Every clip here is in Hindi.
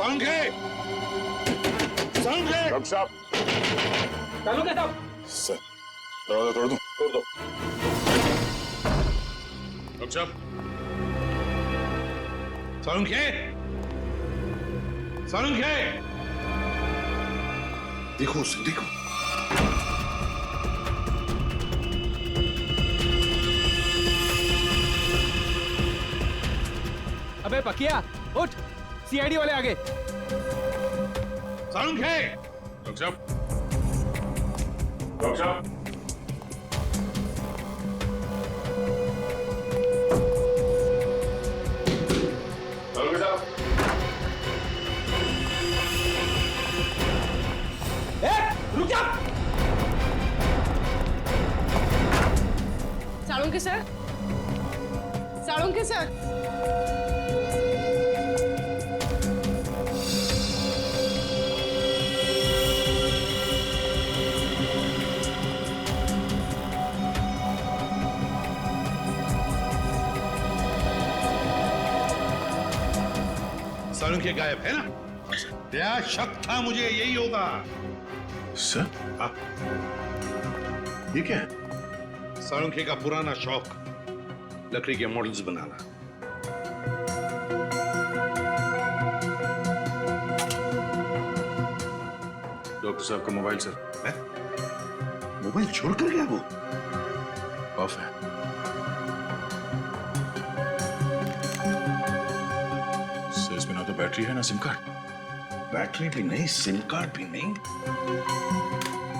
संघे डॉक्टर साहब, चालू क्या साहब? सर दरवाजा तोड़ दूं? तोड़ दो। डॉक्टर साहब, संघे संघे देखो उसे, देखो। अबे पकिया उठ, सीआईडी वाले आगे। संघे डॉक्टर साहब, डॉक्टर साहब, डॉक्टर साहब, रुक जा। साळुंके सर, साळुंके सर, संघे गायब है ना? क्या शक था मुझे यही होगा। सर हाँ? ये क्या है? साळुंखे का पुराना शौक लकड़ी के मॉडल्स बनाना। डॉक्टर साहब का मोबाइल सर है? मोबाइल छोड़ कर गया वो? ऑफ है। सर इसमें ना तो बैटरी है ना सिम कार्ड। बैटरी भी नहीं, सिम कार्ड भी नहीं।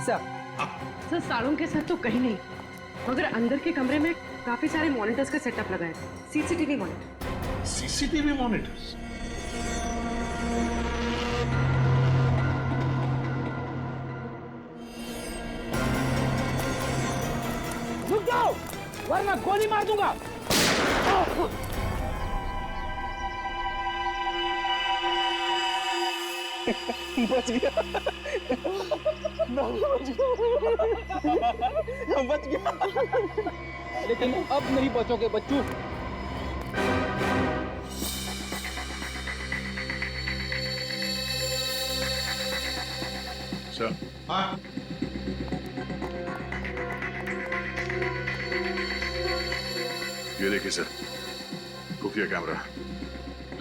सर साळुंके सर तो कहीं नहीं, मगर अंदर के कमरे में काफी सारे मॉनिटर्स का सेटअप लगा है, सीसीटीवी मॉनिटर। CCTV monitors? रुक जाओ वरना गोली मार दूंगा। बच गया, बच गया, लेकिन अब नहीं बचोगे बच्चों। सर हाँ? ये देखिए सर, खुफिया कैमरा।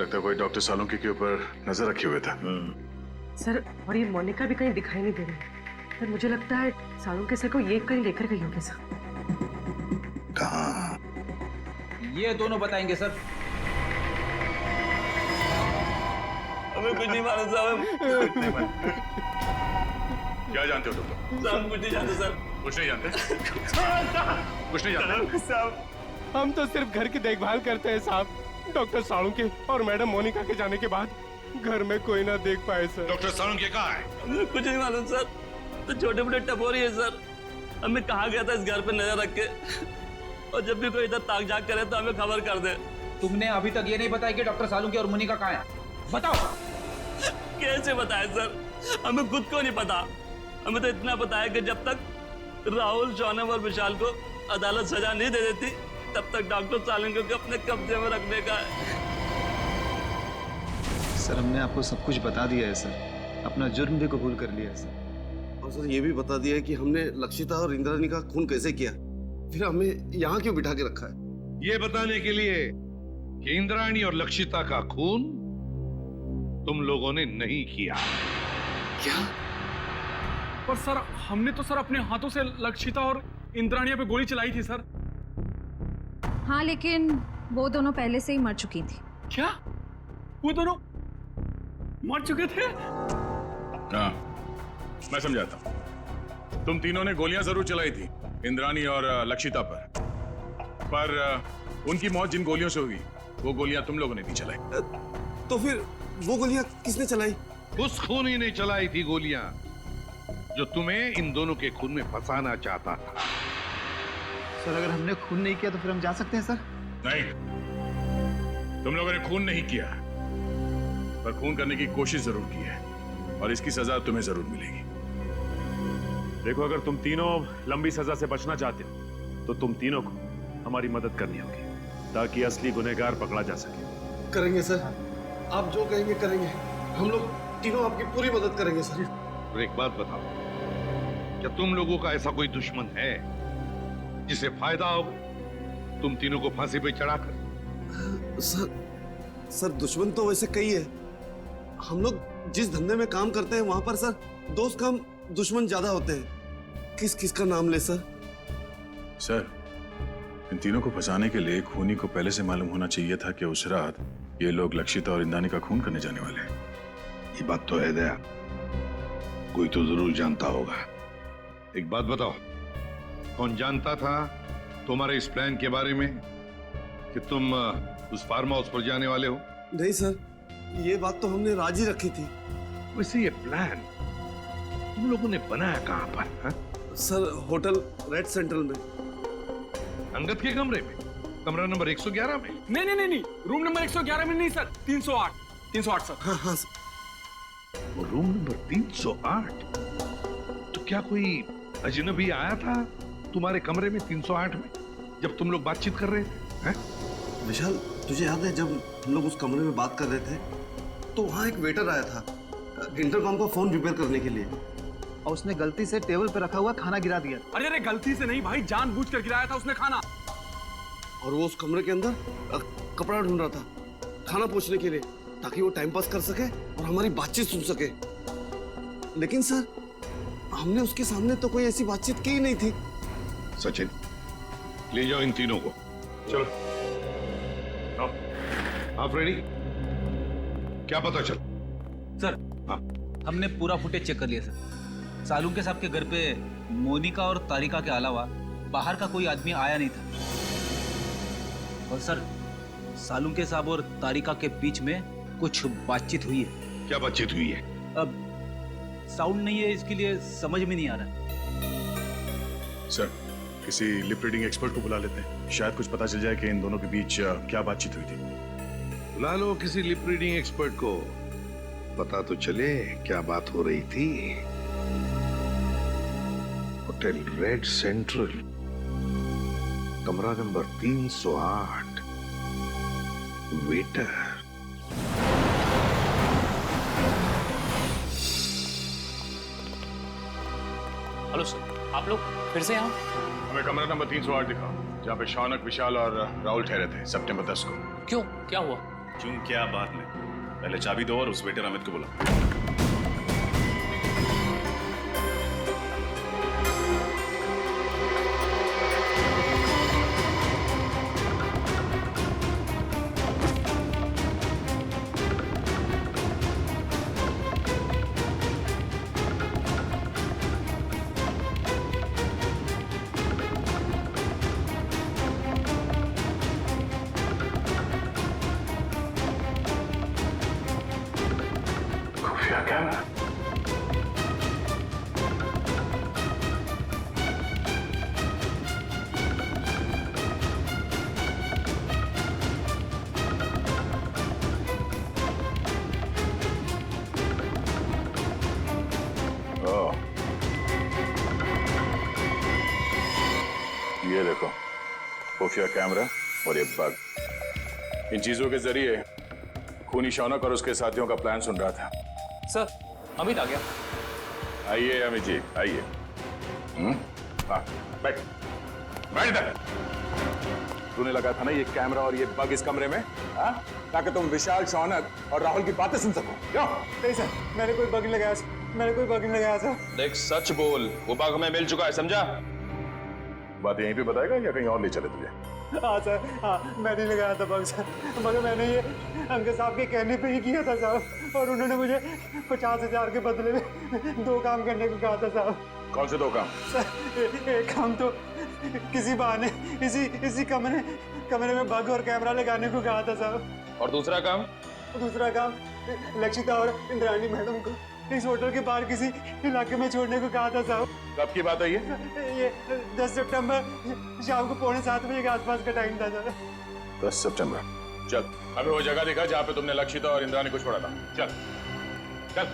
लगता है कोई डॉक्टर सालुंके के ऊपर नजर रखे हुए था। सर और ये मोनिका भी कहीं दिखाई नहीं दे रही। सर मुझे लगता है साळुंके सर को ये कहीं लेकर गई होगी सर। कहाँ? ये दोनों बताएंगे सर। हमें कुछ नहीं मालूम साहब। क्या जानते हो डॉक्टर? साहब कुछ नहीं जानते सर। कुछ नहीं जानते? कुछ नहीं जानते? साहब हम तो सिर्फ घर की देखभाल करते हैं साहब। डॉक्टर साळुंके और मैडम मोनिका के जाने के बाद घर में कोई ना देख पाए सर। डॉक्टर साळुंके कहाँ है? हमें कुछ नहीं मालूम सर। तो छोटे मोटे टपोरी है सर। हमें कहा गया था इस घर पे नजर रख के, और जब भी कोई इधर ताक झाक करे तो हमें खबर कर दे। तुमने अभी तक ये नहीं बताया कि डॉक्टर सालुंके और मोनिका कहाँ है? बताओ। कैसे बताए सर? हमें खुद को नहीं पता। हमें तो इतना पता है कि जब तक राहुल, शौनम और विशाल को अदालत सजा नहीं दे देती, तब तक डॉक्टर सालुंके को अपने कब्जे में रखने का है। सर हमने आपको सब कुछ बता दिया है सर, अपना जुर्म भी कबूल कर लिया है सर। और सर ये भी बता दिया है कि हमने लक्षिता और इंद्राणी का खून कैसे किया, फिर हमें यहाँ क्यों बिठा के रखा है। ये बताने के लिए कि इंद्राणी और लक्षिता का खून तुम लोगों ने नहीं किया। क्या? पर सर हमने तो सर अपने हाथों से लक्षिता और इंद्राणिया पे गोली चलाई थी सर। हाँ लेकिन वो दोनों पहले से ही मर चुकी थी। क्या? वो दोनों मर चुके थे? हाँ, मैं समझाता हूँ। तुम तीनों ने गोलियां जरूर चलाई थी इंद्राणी और लक्षिता पर उनकी मौत जिन गोलियों से हुई वो गोलियां तुम लोगों ने नहीं चलाई। तो फिर वो गोलियां किसने चलाई? उस खूनी ने चलाई थी गोलियां जो तुम्हें इन दोनों के खून में फंसाना चाहता था। सर अगर हमने खून नहीं किया तो फिर हम जा सकते हैं सर? नहीं, तुम लोगों ने खून नहीं किया, पर खून करने की कोशिश जरूर की है और इसकी सजा तुम्हें जरूर मिलेगी। देखो, अगर तुम तीनों लंबी सजा से बचना चाहते हो तो तुम तीनों को हमारी मदद करनी होगी ताकि असली गुनहगार पकड़ा जा सके। करेंगे सर, आप जो कहेंगे करेंगे। हम लोग तीनों आपकी पूरी मदद करेंगे सर। और एक बात बताओ, क्या तुम लोगों का ऐसा कोई दुश्मन है जिसे फायदा होगा तुम तीनों को फांसी पे चढ़ाकर? सर दुश्मन तो वैसे कई है। हम लोग जिस धंधे में काम करते हैं वहां पर सर दोस्त कम दुश्मन ज्यादा होते हैं। किस किस का नाम ले सर? सर, इन तीनों को फंसाने के लिए खूनी को पहले से मालूम होना चाहिए था कि उस रात ये लोग लक्षिता और इंद्राणी का खून करने जाने वाले हैं। ये बात तो है दया, कोई तो जरूर जानता होगा। एक बात बताओ, कौन जानता था तुम्हारे इस प्लान के बारे में कि तुम उस फार्म हाउस पर जाने वाले हो? नहीं सर, ये बात तो हमने राजी रखी थी। वैसे ये प्लान तुम लोगों ने बनाया कहां पर? हा? सर होटल रेड सेंट्रल में, अंगद के कमरे में, कमरा नंबर 111 में। नहीं, रूम नंबर 111 में नहीं सर, 308 सर। हाँ हाँ सर। वो रूम नंबर 308? तो क्या कोई अजनबी आया था तुम्हारे कमरे में 308 में जब तुम लोग बातचीत कर रहे थे? विशाल, तुझे याद है जब हम लोग उस कमरे में बात कर रहे थे तो वहाँ एक वेटर आया था इंटरकॉम का फोन रिपेयर करने के लिए, और उसने गलती से टेबल पर रखा हुआ खाना गिरा दिया। अरे गलती से नहीं भाई, जानबूझकर गिराया था उसने खाना। और वो उस कमरे के अंदर कपड़ा ढूंढ रहा था खाना पोंछने के लिए, ताकि वो टाइम पास कर सके और हमारी बातचीत सुन सके। लेकिन सर, हमने उसके सामने तो कोई ऐसी बातचीत की ही नहीं थी। सचिन, ले जाओ इन तीनों को। चलो। आप रेडी? क्या पता चल? सर, हाँ। हमने पूरा फुटेज चेक कर लिया सर। सालुंके साहब के घर पे मोनिका और तारिका के अलावा बाहर का कोई आदमी आया नहीं था। और सर, सालुंके साहब और तारिका के बीच में कुछ बातचीत हुई है। क्या बातचीत हुई है? अब साउंड नहीं है, इसके लिए समझ में नहीं आ रहा। सर, किसी लिप रीडिंग एक्सपर्ट को बुला लेते हैं, शायद कुछ पता चल जाए कि इन दोनों के बीच क्या बातचीत हुई थी। बुला लो किसी लिप रीडिंग एक्सपर्ट को, पता तो चले क्या बात हो रही थी। होटल रेड सेंट्रल, कमरा नंबर 308, वेटर। हेलो सर, आप लोग फिर से यहाँ? हमें कमरा नंबर 308 दिखाओ, जहाँ पे शौनक, विशाल और राहुल ठहरे थे सितंबर 10 को। क्यों, क्या हुआ? क्यों क्या बात नहीं, पहले चाबी दो और उस वेटर अमित को बुलाओ। ये देखो, खुफिया कैमरा और ये बग। इन चीजों के जरिए खूनी शौनक और उसके साथियों का प्लान सुन रहा था। सर, अमित आ गया। आइए अमित जी, आइए। हाँ, बैठ इधर। तूने लगा था ना ये कैमरा और ये बग इस कमरे में, हाँ? ताकि तुम विशाल, शौनक और राहुल की बातें सुन सको। क्यों? नहीं सर, मैंने कोई बग नहीं लगाया सर, मैंने कोई बग नहीं लगाया सर। देख, सच बोल, वो बग हमें मिल चुका है, समझा? बात यहीं पे बताएगा या कहीं और ले चले तुझे? हाँ सर, हाँ, मैं नहीं लगाया था बग सर, मगर मैंने ये अंकल साहब के कहने पे ही किया था साहब, और उन्होंने मुझे 50,000 के बदले में 2 काम करने को कहा था साहब। कौन से 2 काम? सर, एक काम तो किसी बहाने इसी कमरे में बग और कैमरा लगाने को कहा था साहब। और दूसरा काम? दूसरा काम लक्षिता और इंद्राणी मैडम को इस होटल के बाहर किसी इलाके में छोड़ने को कहा था साहब। कब की बात है ये? ये 10 सितंबर शाम को 6:45 बजे के आसपास का टाइम था सर। 10 सितंबर। चल, हमें वो जगह दिखा जहाँ पे तुमने लक्षिता और इंद्राणी को छोड़ा था। चल चल।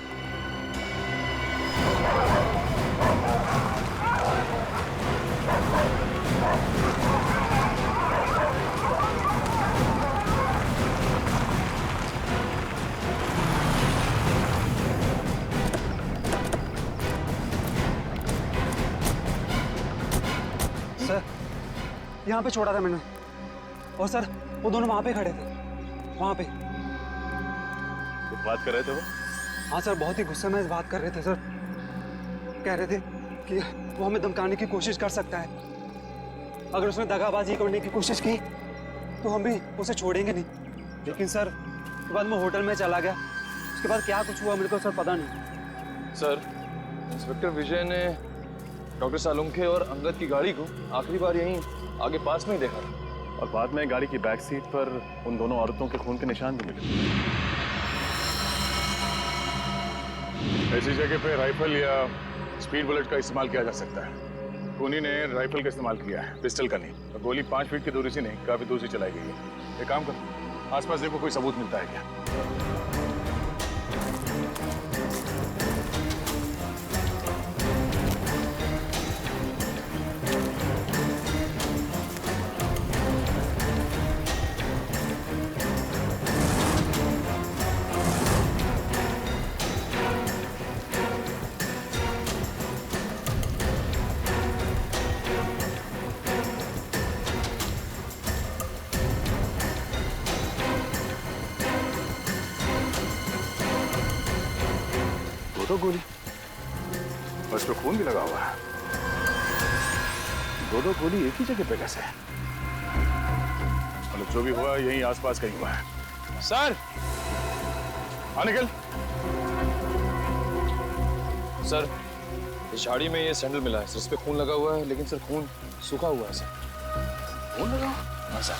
यहाँ पे छोड़ा था मैंने, और सर वो दोनों वहाँ पे खड़े थे, वहाँ पे। कुछ बात कर रहे थे वो? हाँ सर, बहुत ही गुस्से में इस बात कर रहे थे सर। कह रहे थे कि वो हमें धमकाने की कोशिश कर सकता है, अगर उसने दगाबाजी करने की कोशिश की तो हम भी उसे छोड़ेंगे नहीं। लेकिन सर उसके बाद मैं होटल में चला गया, उसके बाद क्या कुछ हुआ मेरे को सर पता नहीं। सर, इंस्पेक्टर विजय ने डॉक्टर सालुंखे और अंगद की गाड़ी को आखिरी बार यहीं आगे पास में ही देखा, और बाद में गाड़ी की बैक सीट पर उन दोनों औरतों के खून के निशान भी मिले। ऐसी जगह पे राइफल या स्पीड बुलेट का इस्तेमाल किया जा सकता है। खूनी ने राइफल का इस्तेमाल किया है, पिस्टल का नहीं। तो गोली 5 फीट की दूरी से नहीं, काफी दूर से चलाई गई है। एक काम करो, आसपास देखो कोई सबूत मिलता है क्या। दो गोली और इस पे खून भी लगा हुआ है। दो गोली एक ही जगह पे कैसे है? मतलब जो भी हुआ यहीं आसपास कहीं हुआ है। सर! निकल। सर, इस झाड़ी में ये सैंडल मिला है सर, इस पे खून लगा हुआ है, लेकिन सर खून सूखा हुआ है सर। खून लगा? हाँ सर।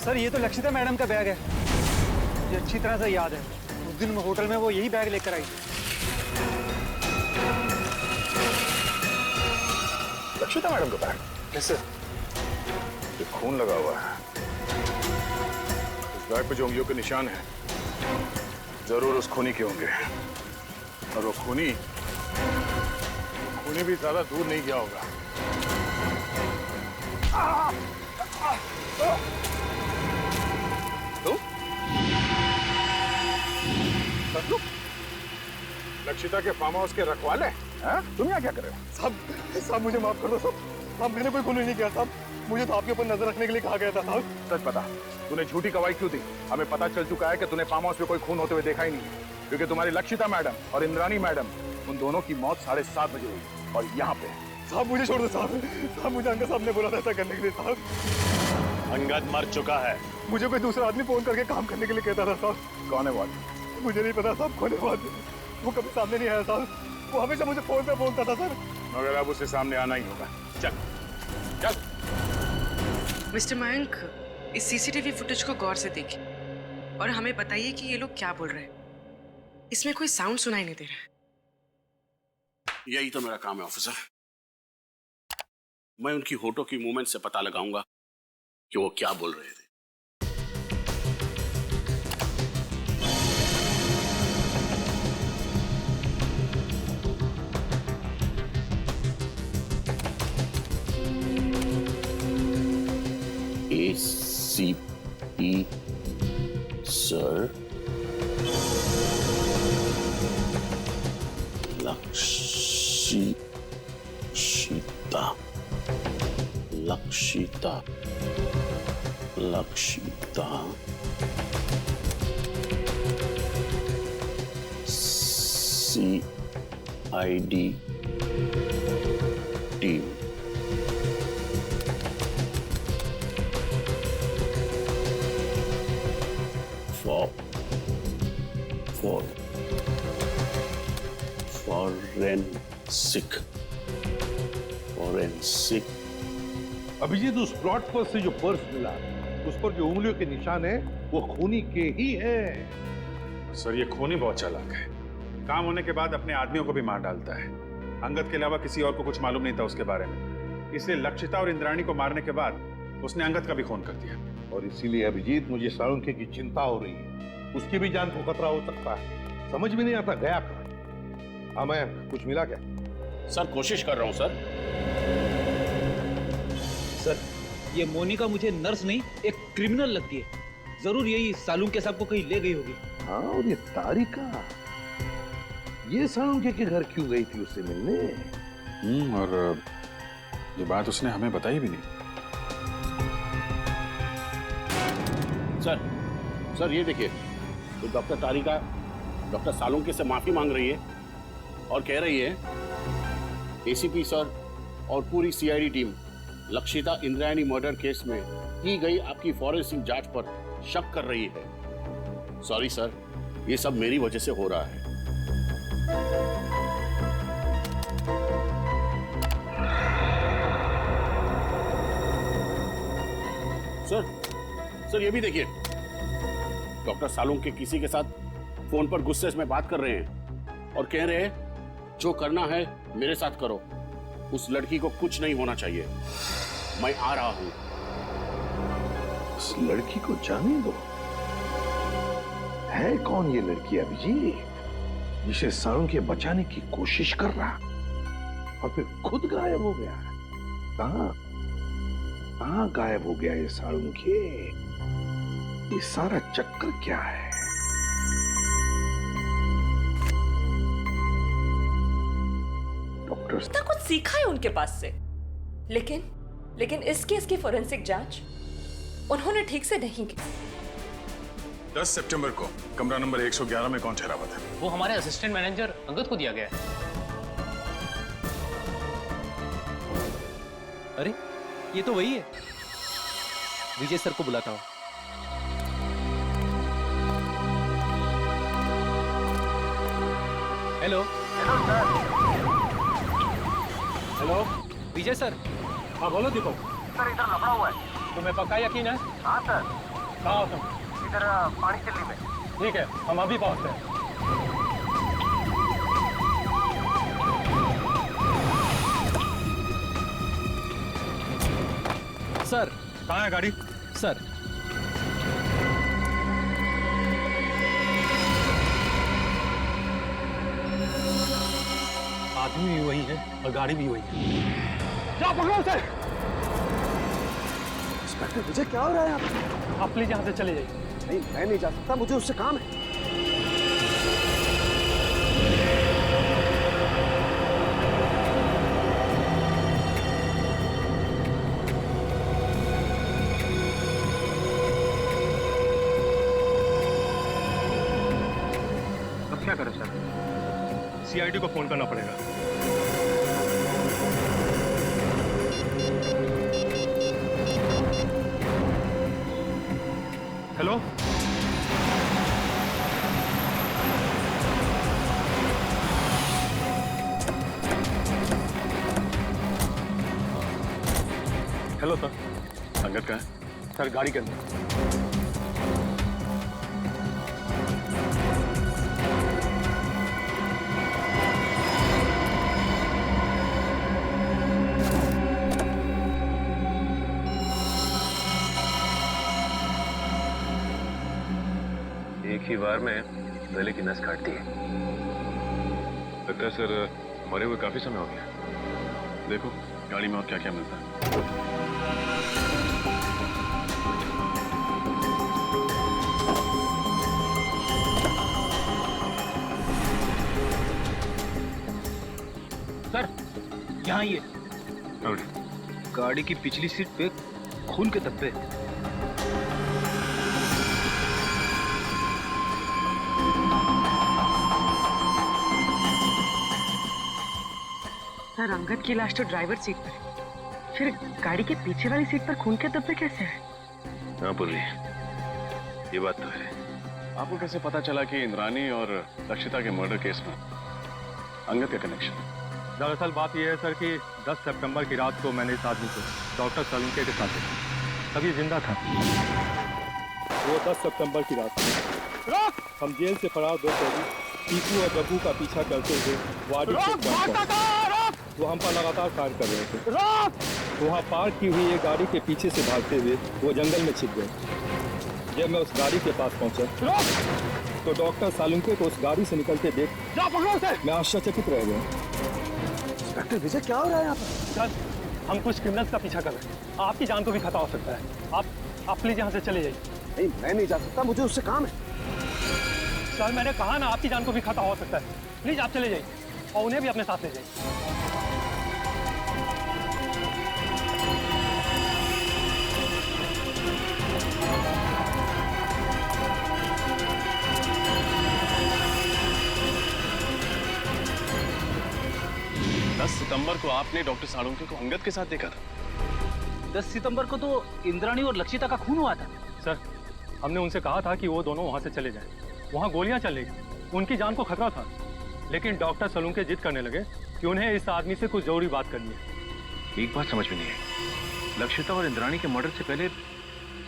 सर ये तो लक्षिता मैडम का बैग है, मुझे अच्छी तरह से याद है। उस दिन होटल में वो यही बैग लेकर आई थी। लक्षिता मैडम का बैग? कैसे? ये खून लगा हुआ है। इस बैग पे जो उंगलियों के निशान हैं, जरूर उस खूनी के होंगे। और वो खूनी भी ज्यादा दूर नहीं गया होगा। तो? लक्षिता के फार्म हाउस के रखवाले? तुम यहाँ क्या कर रहे हो? साहब मुझे माफ कर दो साहब, साहब मैंने कोई खून नहीं किया साहब, मुझे तो आपके ऊपर नजर रखने के लिए कहा गया था साहब। सच बता, तूने झूठी गवाही क्यों दी? हमें पता चल चुका है कि तूने फार्म हाउस में कोई खून होते हुए देखा ही नहीं, क्योंकि तुम्हारी लक्षिता मैडम और इंद्राणी मैडम, उन दोनों की मौत 7:30 बजे हुई और यहाँ पे। साहब मुझे छोड़ दो साहब, साहब मुझे अंकल साहब ने बोला था ऐसा करने के लिए साहब। अंगद मर चुका है। मुझे कोई दूसरा आदमी फोन करके काम करने के लिए कहता था साहब। कौन है वो आदमी? मुझे नहीं पता साहब, कौन है वो आदमी? वो कभी सामने नहीं आया साहब, वो हमेशा मुझे फोन पे बोलता था सर। मगर अब उसे सामने आना ही होगा। चल चल। मिस्टर मयंक, इस सीसीटीवी फुटेज को गौर से देखिए और हमें बताइए कि ये लोग क्या बोल रहे हैं। इसमें कोई साउंड सुनाई नहीं दे रहा है। यही तो मेरा काम है ऑफिसर। मैं उनकी होठों की मूवमेंट से पता लगाऊंगा कि वो क्या बोल रहे थे। ACP sir, Lakshita CID team. Forensic. Abhijeet, उस प्लॉट पर से जो पर्स मिला, उस पर जो उंगलियों के निशान है वो खूनी के ही हैं। सर, ये खूनी बहुत चालाक है। काम होने के बाद अपने आदमियों को भी मार डालता है। अंगद के अलावा किसी और को कुछ मालूम नहीं था उसके बारे में, इसलिए लक्षिता और इंद्राणी को मारने के बाद उसने अंगद का भी खून कर दिया। और इसीलिए अभिजीत, मुझे सालुंखे की चिंता हो रही है। उसकी भी जान को खतरा हो सकता है। समझ में नहीं आता गया कहाँ। हाँ मैं, कुछ मिला क्या? सर कोशिश कर रहा हूं सर। सर, ये मोनिका मुझे नर्स नहीं एक क्रिमिनल लगती है। जरूर यही सालुंके साहब को कहीं ले गई होगी। हाँ, और ये तारिका ये सालुंके के घर क्यों गई थी उससे मिलने? और ये बात उसने हमें बताई भी नहीं। सर ये देखिए, तो डॉक्टर तारिका डॉक्टर सालुंके से माफी मांग रही है और कह रही है एसीपी सर और पूरी CID team Lakshita Indrayani murder case में की गई आपकी फॉरेंसिक जांच पर शक कर रही है। सॉरी सर, ये सब मेरी वजह से हो रहा है। सर ये भी देखिए, डॉक्टर सालुंके किसी के साथ फोन पर गुस्से में बात कर रहे हैं और कह रहे हैं जो करना है मेरे साथ करो, उस लड़की को कुछ नहीं होना चाहिए, मैं आ रहा हूं। उस लड़की को जाने दो। है कौन ये लड़की अभिजीत जिसे सालुंके बचाने की कोशिश कर रहा और फिर खुद गायब हो गया? कहां गायब हो गया ये सालुंके? ये सारा चक्कर क्या है? डॉक्टर इतना कुछ सीखा है उनके पास से, लेकिन इस केस की फोरेंसिक जांच उन्होंने ठीक से नहीं की। 10 सितंबर को कमरा नंबर 111 में कौन ठहरा हुआ था? वो हमारे असिस्टेंट मैनेजर अंगद को दिया गया है। अरे ये तो वही है, विजय सर को बुलाता हूँ। Hello sir. हेलो विजय सर। हाँ बोलो दीपक। सर इधर लफड़ा हुआ है। तुम्हें पक्का यकीन है? हाँ सर। कहाँ हो तुम? इधर पानी चिल्ली में। ठीक है, हम अभी पहुंचते हैं। सर कहाँ है गाड़ी? सर आदमी भी वही है और गाड़ी भी वही है। जाओ पकड़ो उसे। इंस्पेक्टर विजय, क्या हो रहा है यहाँ पे? आप प्लीज यहाँ से चले जाइए। नहीं, मैं नहीं जा सकता, मुझे उससे काम है। अब क्या करें सर? सीआईडी को फोन करना पड़ेगा। Hello hello sir. अंगद कहाँ है? सर गाड़ी के अंदर। एक ही बार में गले की नस काटती है। लगता है सर मरे हुए काफी समय हो गया। देखो गाड़ी में और क्या क्या मिलता है। सर यहाँ ये गाड़ी की पिछली सीट पे खून के धब्बे। सर अंगद की लाश तो ड्राइवर सीट पर है, फिर गाड़ी के पीछे वाली सीट पर खून के धब्बे कैसे हैं? हाँ पुर्री, ये बात तो है। आपको कैसे पता चला कि इंद्रानी और लक्षिता के मर्डर केस में अंगद का कनेक्शन? दरअसल बात यह है सर कि 10 सितंबर की रात को मैंने इस आदमी को डॉक्टर सालुंके के साथ देखा। तभी जिंदा था। वो 10 सितंबर की रात हम जेल से फरार दो कैदी पीकू और जग्गू का पीछा करते हुए वाडी वो हम पर लगातार फायर कर रहे थे। वहाँ पार्क की हुई एक गाड़ी के पीछे से भागते हुए वो जंगल में छिप गए। जब मैं उस गाड़ी के पास पहुंचा तो डॉक्टर सालुंके को उस गाड़ी से निकलते देख मैं आश्चर्यचकित रह गया। इंस्पेक्टर विजय, क्या हो रहा है यहाँ पर? सर हम कुछ क्रिमिनल्स का पीछा कर रहे हैं। आपकी जान को भी खतरा हो सकता है। आप प्लीज यहाँ से चले जाइए। नहीं, मैं नहीं जा सकता, मुझे उससे काम है। सर मैंने कहा ना, आपकी जान को भी खतरा हो सकता है। प्लीज आप चले जाइए और उन्हें भी अपने साथ ले जाइए। 10 सितंबर को आपने डॉक्टर साळुंखे को अंगद के साथ देखा था। 10 सितंबर को तो इंद्राणी और लक्षिता का खून हुआ था। सर हमने उनसे कहा था कि वो दोनों वहां से चले जाएं। वहां गोलियां चल रही थी, उनकी जान को खतरा था, लेकिन डॉक्टर साळुंखे जिद करने लगे कि उन्हें इस आदमी से कुछ जरूरी बात करनी है। एक बात समझ में नहीं आई, लक्षिता और इंद्राणी के मर्डर से पहले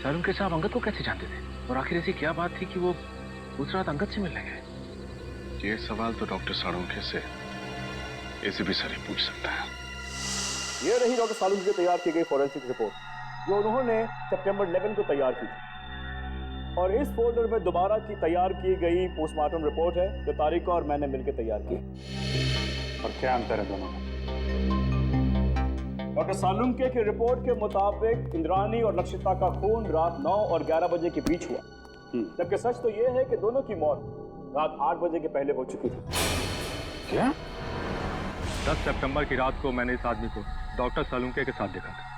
साळुंखे साहब अंगद को कैसे जानते थे, और आखिर ऐसी क्या बात थी कि वो उस रात अंगद से मिलने गए? ये सवाल तो डॉक्टर साळुंखे से एसीपी सर ही पूछ सकता है। ये रही डॉक्टर साळुंखे की तैयार की गई फॉरेंसिक रिपोर्ट, जो उन्होंने सितंबर 11 को तैयार की थी। और इस फोल्डर में दोबारा की तैयार की गई पोस्टमार्टम रिपोर्ट है, जो तारिका और मैंने मिलकर तैयार की। और क्या अंतर है दोनों में? डॉक्टर साळुंखे की रिपोर्ट के मुताबिक इंद्राणी और लक्षिता का खून रात 9 और 11 बजे के बीच हुआ, जबकि सच तो यह है कि दोनों की मौत रात 8 बजे के पहले हो चुकी थी। क्या? 10 सितंबर की रात को मैंने इस आदमी को डॉक्टर साळुंखे के साथ देखा था।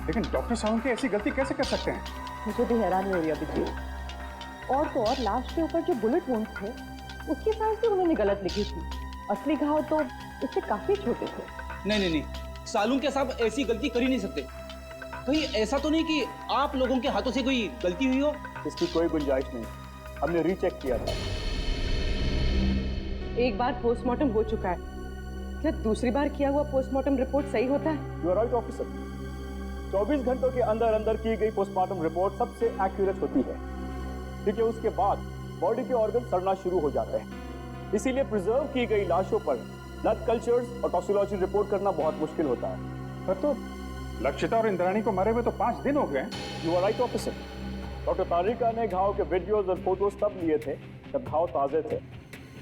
लेकिन डॉक्टर साळुंखे ऐसी गलती कैसे कर सकते हैं? मुझे भी हैरानी हो रही है अभिजीत। और तो और लाश के ऊपर जो बुलेट वुंड्स थे, उसकी साइज भी उन्होंने गलत लिखी थी। असली घाव तो इससे काफी छोटे थे। नहीं, साळुंखे साहब ऐसी गलती कर ही नहीं सकते। कहीं ऐसा तो नहीं कि आप लोगों के हाथों से कोई गलती हुई हो? इसकी कोई गुंजाइश नहीं, हमने रीचेक किया था। एक बार पोस्टमार्टम हो चुका है, क्या दूसरी बार किया हुआ पोस्टमार्टम रिपोर्ट सही होता है? You are right officer. 24 घंटों के अंदर अंदर की गई पोस्टमार्टम रिपोर्ट सबसे एक्यूरेट होती है, क्योंकि उसके बाद बॉडी के ऑर्गन सड़ना शुरू हो जाते हैं। इसीलिए प्रिजर्व की गई लाशों पर ब्लड कल्चर्स और टॉक्सिकोलॉजी रिपोर्ट करना बहुत मुश्किल होता है। पर तो लक्षिता और इंद्राणी को मरे हुए तो 5 दिन हो गए। You are right officer. Doctor Tarika ने घाव के वीडियोज और फोटोज तब लिए थे जब घाव ताजे थे।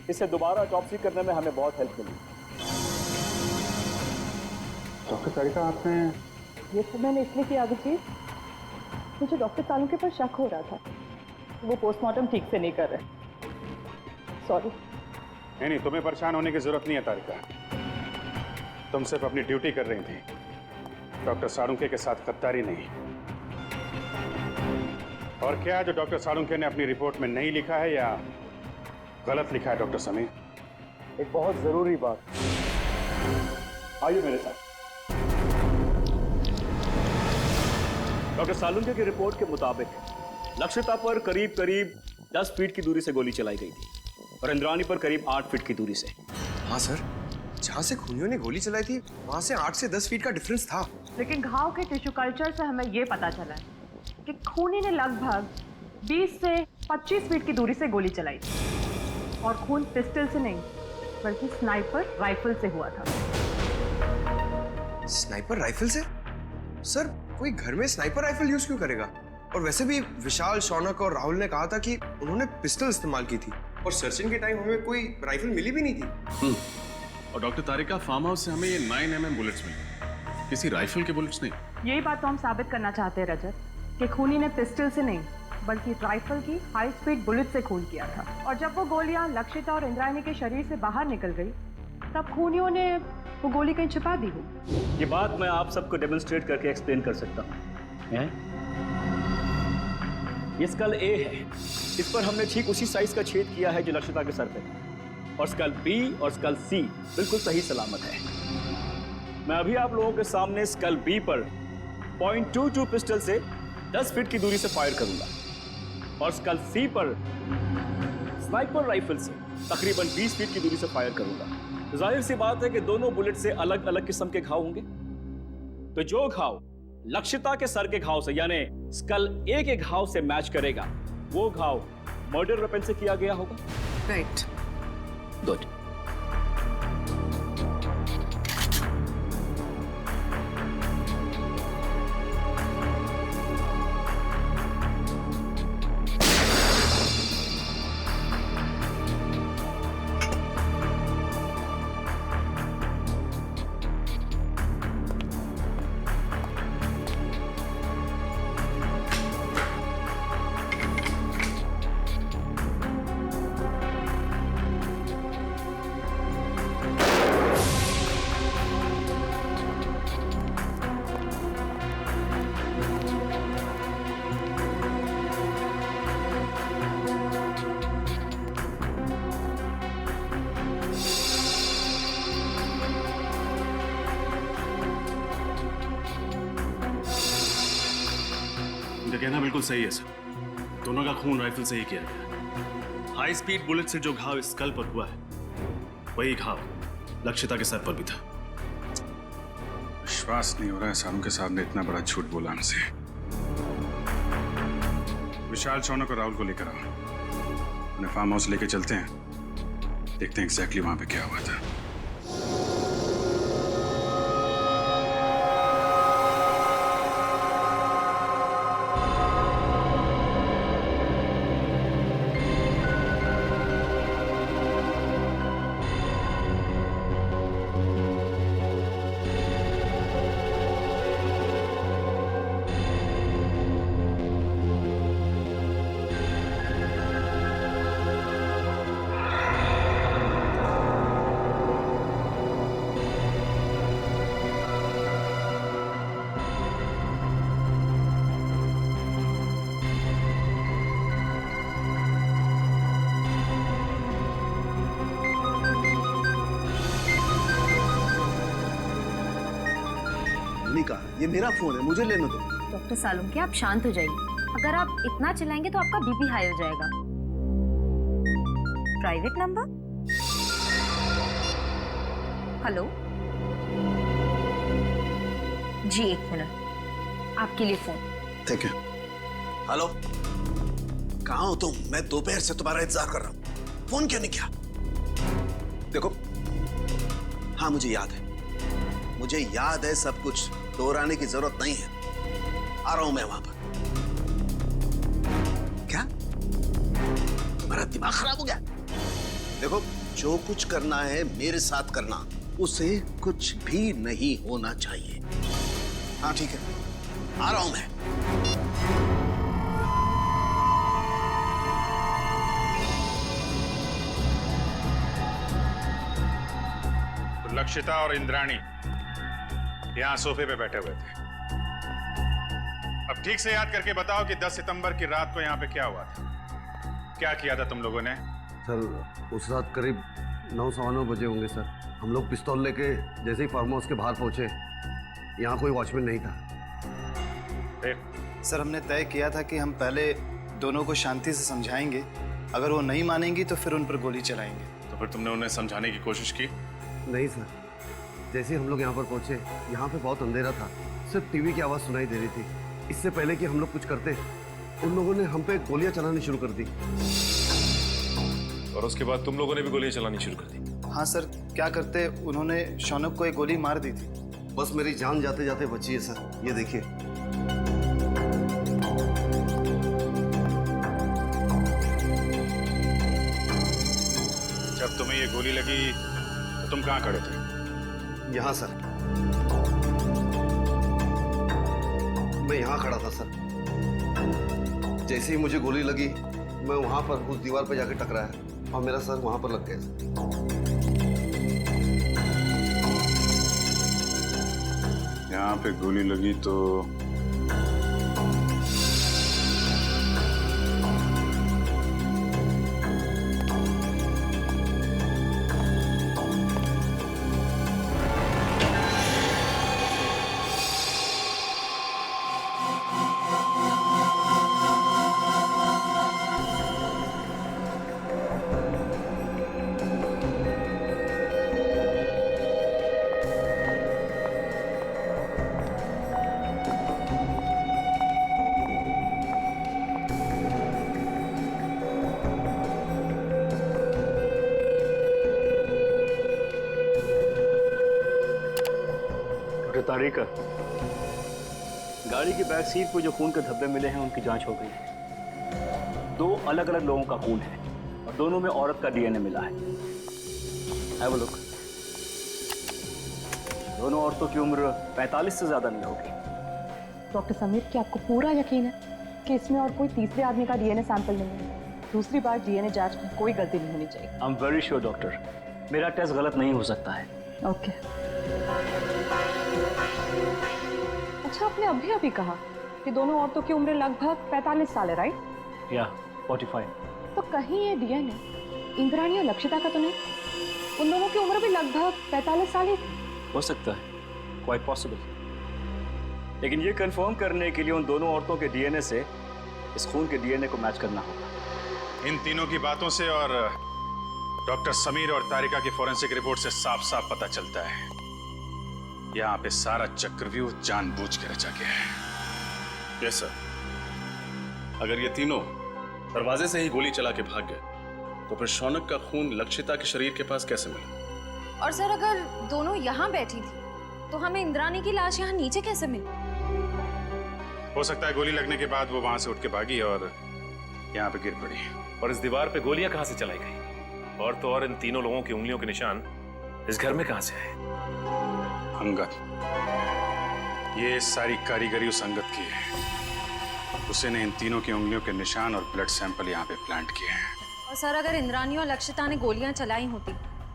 इससे दोबारा ऑटोप्सी करने में हमें बहुत हेल्प मिली। डॉक्टर तारिका, आपने ये सब मैंने इसलिए किया अभिजीत, मुझे डॉक्टर साळुंखे पर शक हो रहा था, वो पोस्टमार्टम ठीक से नहीं कर रहे। सॉरी। नहीं, तुम्हें परेशान होने की जरूरत नहीं है तारिका। तुम सिर्फ अपनी ड्यूटी कर रही थी, डॉक्टर साळुंखे के साथ गद्दारी नहीं। और क्या जो डॉक्टर साळुंखे ने अपनी रिपोर्ट में नहीं लिखा है या गलत लिखा है डॉक्टर समीर? एक बहुत जरूरी बात, आइए मेरे साथ। डॉक्टर साळुंखे की रिपोर्ट के मुताबिक लक्षिता पर करीब 10 फीट की दूरी से गोली चलाई गई थी और इंद्राणी पर करीब 8 फीट की दूरी से। हाँ सर, जहाँ से खूनियों ने गोली चलाई थी वहाँ से 8 से 10 फीट का डिफरेंस था। लेकिन घाव के टिश्यू कल्चर से हमें ये पता चला कि खूनी ने लगभग 20 से 25 फीट की दूरी से गोली चलाई थी, और खून पिस्टल से नहीं बल्कि स्नाइपर राइफल से हुआ था। स्नाइपर राइफल से? सर, कोई घर में स्नाइपर राइफल यूज क्यों करेगा? और वैसे भी विशाल, शौनक और राहुल ने कहा था कि उन्होंने पिस्टल इस्तेमाल की थी, और सर्चिंग के टाइम हमें कोई राइफल मिली भी नहीं थी। और डॉक्टर तारिका, फार्म हाउस से हमें ये 9mm बुलेट्स मिले, किसी राइफल के बुलेट्स नहीं। यही बात तो हम साबित करना चाहते हैं रजत, कि खूनी ने पिस्टल से नहीं बल्कि राइफल की हाई स्पीड बुलेट से खून किया था। और जब वो गोलियां लक्षिता और इंद्राणी के शरीर से बाहर निकल गई, तब खूनियों ने वो गोली कहीं छिपा दी हो। ये बात मैं आप सबको डेमोन्स्ट्रेट करके एक्सप्लेन कर सकता हूँ। ये स्कल ए है, इस पर हमने ठीक उसी साइज का छेद किया है जो लक्षिता के सर पे, और स्कल बी और स्कल सी बिल्कुल सही सलामत है। मैं अभी आप लोगों के सामने स्कल बी पर .22 पिस्टल से 10 फीट की दूरी से फायर करूंगा, और स्कल सी पर स्नाइपर राइफल से तकरीबन 20 फीट की दूरी से फायर करूंगा। जाहिर सी बात है कि दोनों बुलेट से अलग अलग किस्म के घाव होंगे। तो जो घाव लक्षिता के सर के घाव से यानी स्कल ए के घाव से मैच करेगा, वो घाव मर्डर वेपन से किया गया होगा। राइट। गुड। उनका कहना बिल्कुल सही है सर। दोनों का खून राइफल से ही किया गया। हाई स्पीड बुलेट से जो घाव स्कल पर हुआ है, वही घाव लक्षिता के सर पर भी था। विश्वास नहीं हो रहा है सालू के साथ ने इतना बड़ा झूठ बोला हमसे। विशाल, शौनक और राहुल को लेकर आओ, उन्हें फार्म हाउस लेके चलते हैं, देखते हैं एग्जैक्टली वहां पे क्या हुआ था। ये मेरा फोन है, मुझे लेने दो। डॉक्टर सालुंके, आप शांत हो जाइए। अगर आप इतना चिल्लाएंगे तो आपका बीपी हाई हो जाएगा। Private number? हेलो जी, 1 मिनट, आपके लिए फोन। ठीक है। हेलो, कहाँ हो तुम? मैं दोपहर से तुम्हारा इंतजार कर रहा हूँ, फोन क्यों नहीं किया? देखो, हाँ मुझे याद है सब कुछ, दोहराने की जरूरत नहीं है। आ रहा हूं मैं वहां पर। क्या तुम्हारा दिमाग खराब हो गया? देखो, जो कुछ करना है मेरे साथ करना, उसे कुछ भी नहीं होना चाहिए। हाँ ठीक है, आ रहा हूं मैं। तो लक्षिता और इंद्राणी यहाँ सोफे पे बैठे हुए थे। अब ठीक से याद करके बताओ कि 10 सितंबर की रात को यहाँ पे क्या हुआ था? क्या किया था तुम लोगों ने? सर, उस रात करीब 9-9:15 बजे होंगे सर। हम लोग पिस्तौल लेके जैसे ही फार्म हाउस के बाहर पहुंचे, यहाँ कोई वॉचमैन नहीं था। सर, हमने तय किया था कि हम पहले दोनों को शांति से समझाएंगे, अगर वो नहीं मानेंगी तो फिर उन पर गोली चलाएंगे। तो फिर तुमने उन्हें समझाने की कोशिश की? नहीं सर, जैसे ही हम लोग यहाँ पर पहुंचे, यहाँ पे बहुत अंधेरा था, सिर्फ टीवी की आवाज सुनाई दे रही थी। इससे पहले कि हम लोग कुछ करते, उन लोगों ने हम पे गोलियां चलानी शुरू कर दी। और उसके बाद तुम लोगों ने भी गोलियां चलानी शुरू कर दी? हाँ सर, क्या करते, उन्होंने शौनक को एक गोली मार दी थी। बस मेरी जान जाते जाते बची है सर, ये देखिए। जब तुम्हें ये गोली लगी तो तुम कहाँ खड़े थे? यहाँ सर, मैं यहाँ खड़ा था सर। जैसे ही मुझे गोली लगी, मैं वहां पर उस दीवार पर जाके टकराया और मेरा सर वहां पर लग गया। यहाँ पे गोली लगी तो तारीका, गाड़ी की बैक सीट पर जो खून के धब्बे मिले हैं उनकी जांच हो गई है। 2 अलग अलग लोगों का खून है और दोनों में औरत का डीएनए मिला है। Have a look. दोनों औरतों की उम्र 45 से ज्यादा नहीं होगी। डॉक्टर समीर, क्या आपको पूरा यकीन है कि इसमें और कोई तीसरे आदमी का डीएनए सैंपल नहीं है? दूसरी बार डीएनए जांच में कोई गलती नहीं होनी चाहिए। I am very sure doctor, मेरा टेस्ट गलत नहीं हो सकता है। ओके। अच्छा, आपने अभी कहा कि दोनों औरतों की उम्र लगभग 45 साल है, राइट? या 45। तो कहीं ये डीएनए इंद्राणी और लक्षिता का तो नहीं? उन दोनों की उम्र भी लगभग 45 साल ही हो सकता है, क्वाइट पॉसिबल। लेकिन ये कंफर्म करने के लिए उन दोनों औरतों के डीएनए से इस खून के डीएनए को मैच करना होगा। इन तीनों की बातों से और डॉक्टर समीर और तारिका की फॉरेंसिक रिपोर्ट से साफ साफ पता चलता है यहाँ पे सारा चक्रव्यूह जानबूझ के रचा गया है। Yes sir. अगर ये तीनों दरवाजे से ही गोली चला के भाग गए तो फिर शौनक का खून लक्षिता के शरीर के पास कैसे मिला? और सर अगर दोनों यहाँ बैठी थी तो हमें इंद्राणी की लाश यहाँ नीचे कैसे मिली? हो सकता है गोली लगने के बाद वो वहां से उठ के भागी और यहाँ पे गिर पड़ी। और इस दीवार पे गोलियां कहां से चलाई गई? और तो और इन तीनों लोगों की उंगलियों के निशान इस घर में कहां से आए? अंगद, ये सारी कारीगरी उस अंगद की है। उसी ने इन तीनों की उंगलियों के निशान और ब्लड सैंपल यहाँ पे प्लांट किए हैं। और सर अगर इंद्राणी और लक्षिता ने गोलियां चलाई होती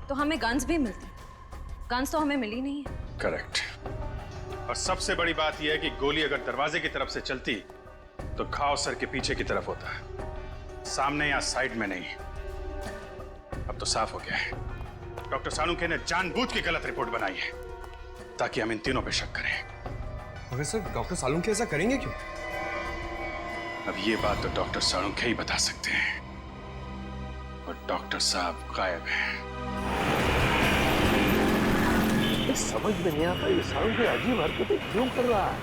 तो हमें गन्स भी मिलती। गन्स तो हमें मिली नहीं है। करेक्ट। और सबसे बड़ी बात यह है कि गोली अगर दरवाजे की तरफ से चलती तो घाव सर के पीछे की तरफ होता है, सामने या साइड में नहीं। अब तो साफ हो गया है, डॉक्टर सालुंखे ने जानबूझ के गलत रिपोर्ट बनाई है ताकि हम इन तीनों पे शक करें। मगर सर डॉक्टर सालुंखे ऐसा करेंगे क्यों? अब ये बात तो डॉक्टर सालुंखे ही बता सकते हैं और डॉक्टर साहब गायब हैं। समझ में नहीं आता ये सालुंखे अजीब हरकतें क्यों कर रहा है।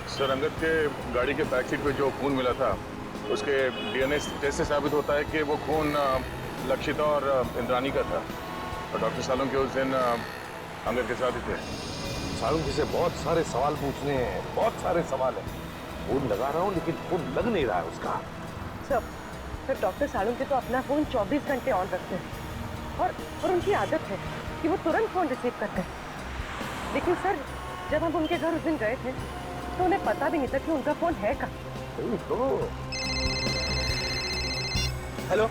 सर, अंगद के गाड़ी के बैक सीट पे जो खून मिला था उसके डीएनए टेस्ट से साबित होता है कि वो खून लक्षिता और इंद्राणी का था। और डॉक्टर सालुंखे उस दिन अंगद के साथ ही थे। सालुंखे से बहुत सारे सवाल पूछने हैं, बहुत सारे सवाल हैं। फोन लगा रहा हूँ लेकिन फोन लग नहीं रहा है उसका। सर डॉक्टर सालुंखे तो अपना फोन 24 घंटे ऑन रखते हैं और उनकी आदत है कि वो तुरंत फोन रिसीव करते हैं। लेकिन सर जब हम उनके घर उस दिन गए थे तो उन्हें पता भी नहीं था कि उनका फोन है कहाँ। हेलो,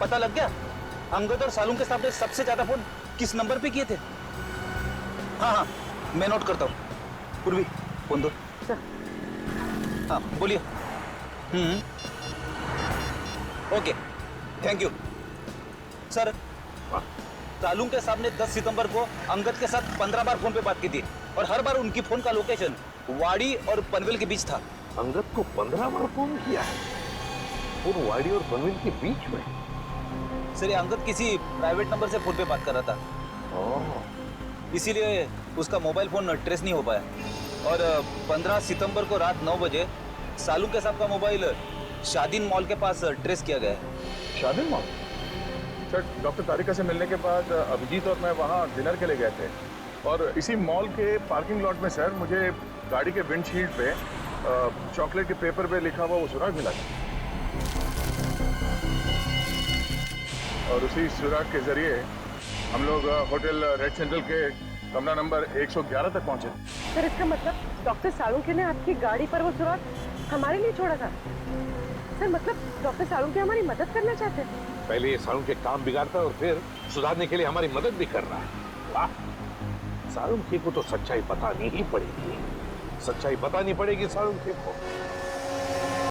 पता लग गया अंगद और सालुंखे साहब ने सबसे ज्यादा फोन किस नंबर पे किए थे? हाँ, मैं नोट करता हूँ। पूर्वी फोन दो। हाँ बोलिए। Okay, thank you sir. Salunkhe साहब ने 10 सितंबर को अंगद के साथ 15 बार फोन पे बात की थी और हर बार उनकी फोन का लोकेशन वाड़ी और पनवेल के बीच था। अंगद को 15 बार फोन किया है और वाड़ी और पनवेल के बीच में? सर ये अंगद किसी प्राइवेट नंबर से फोन पे बात कर रहा था, इसीलिए उसका मोबाइल फोन ट्रेस नहीं हो पाया। और 15 सितंबर को रात 9 बजे सालुंखे साहब का मोबाइल शादीन मॉल के पास ट्रेस किया गया है। शादीन मॉल? सर, डॉक्टर तारिका से मिलने के बाद अभिजीत और मैं वहाँ डिनर के लिए गए थे और इसी मॉल के पार्किंग लॉट में सर मुझे गाड़ी के विंडशील्ड पे चॉकलेट के पेपर पे लिखा हुआ वो सुराग मिला था और उसी सुराग के जरिए हम लोग होटल रेड सेंट्रल के कमरा नंबर 111 तक पहुंचे। सर इसका मतलब डॉक्टर सालुंखे ने आपकी गाड़ी पर वो सुराग हमारे लिए छोड़ा था। सर मतलब डॉक्टर सालुंखे हमारी मदद करना चाहते हैं। पहले ये सालुंखे काम बिगाड़ता है और फिर सुधारने के लिए हमारी मदद भी कर रहा है। वाह, सालुंखे को तो सच्चाई बतानी ही पड़ेगी। सच्चाई बतानी पड़ेगी सालुंखे को।